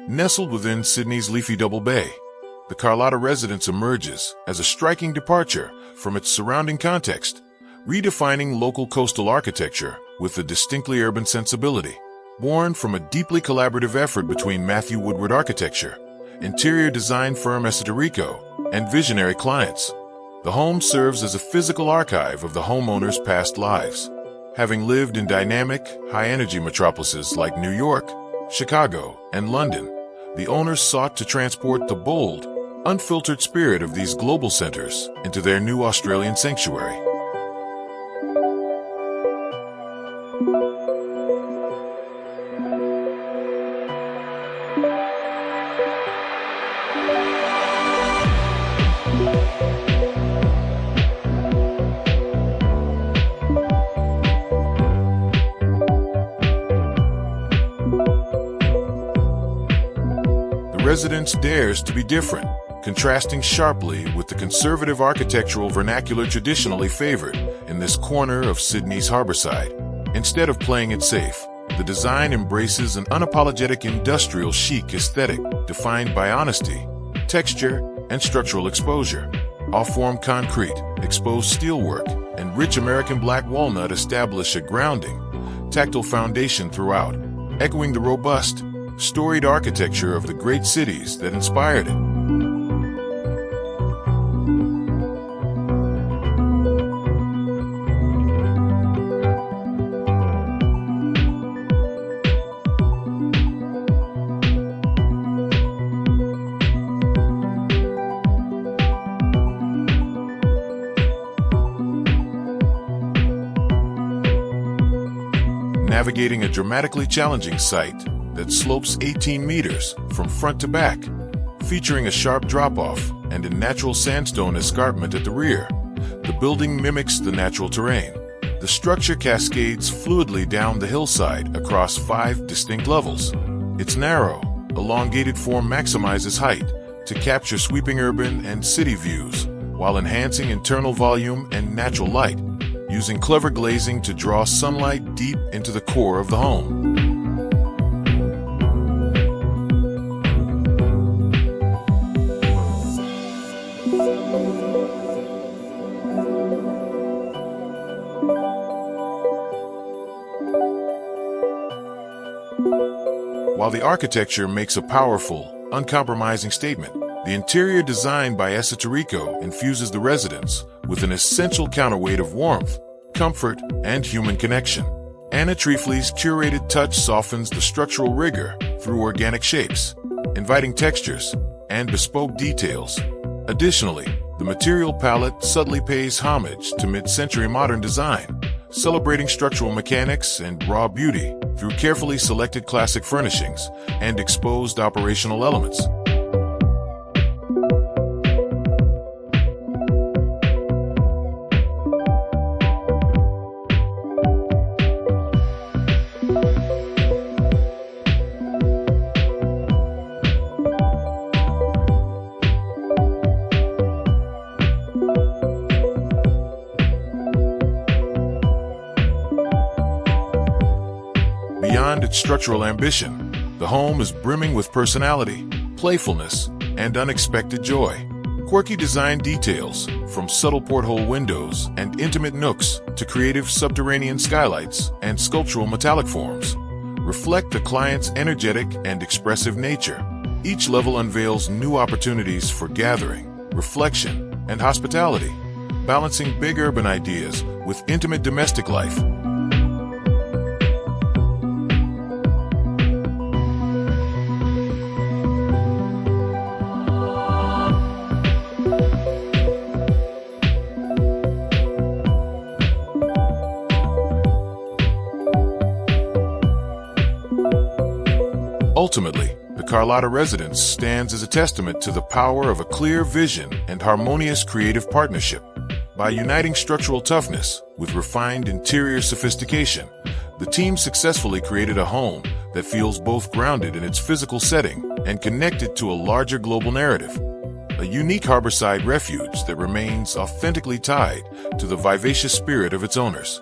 Nestled within Sydney's leafy Double Bay, the Carlotta Residence emerges as a striking departure from its surrounding context, redefining local coastal architecture with a distinctly urban sensibility. Born from a deeply collaborative effort between Matthew Woodward Architecture, interior design firm Esoteriko, and visionary clients, the home serves as a physical archive of the homeowners' past lives. Having lived in dynamic, high-energy metropolises like New York, Chicago, and London, the owners sought to transport the bold, unfiltered spirit of these global centers into their new Australian sanctuary. The residence dares to be different, contrasting sharply with the conservative architectural vernacular traditionally favored in this corner of Sydney's Harborside. Instead of playing it safe, the design embraces an unapologetic industrial chic aesthetic defined by honesty, texture, and structural exposure. Off-form concrete, exposed steelwork, and rich American black walnut establish a grounding, tactile foundation throughout, echoing the robust, storied architecture of the great cities that inspired it. Navigating a dramatically challenging site that slopes 18 meters from front to back, featuring a sharp drop-off and a natural sandstone escarpment at the rear. The building mimics the natural terrain. The structure cascades fluidly down the hillside across 5 distinct levels. Its narrow, elongated form maximizes height to capture sweeping urban and city views, while enhancing internal volume and natural light, using clever glazing to draw sunlight deep into the core of the home. While the architecture makes a powerful, uncompromising statement, the interior design by Esoteriko infuses the residence with an essential counterweight of warmth, comfort, and human connection. Anna Trifley's curated touch softens the structural rigor through organic shapes, inviting textures, and bespoke details. Additionally, the material palette subtly pays homage to mid-century modern design, celebrating structural mechanics and raw beauty through carefully selected classic furnishings and exposed operational elements. Beyond its structural ambition, the home is brimming with personality, playfulness, and unexpected joy. Quirky design details, from subtle porthole windows and intimate nooks to creative subterranean skylights and sculptural metallic forms, reflect the client's energetic and expressive nature. Each level unveils new opportunities for gathering, reflection, and hospitality, balancing big urban ideas with intimate domestic life. Ultimately, the Carlotta Residence stands as a testament to the power of a clear vision and harmonious creative partnership. By uniting structural toughness with refined interior sophistication, the team successfully created a home that feels both grounded in its physical setting and connected to a larger global narrative. A unique harborside refuge that remains authentically tied to the vivacious spirit of its owners.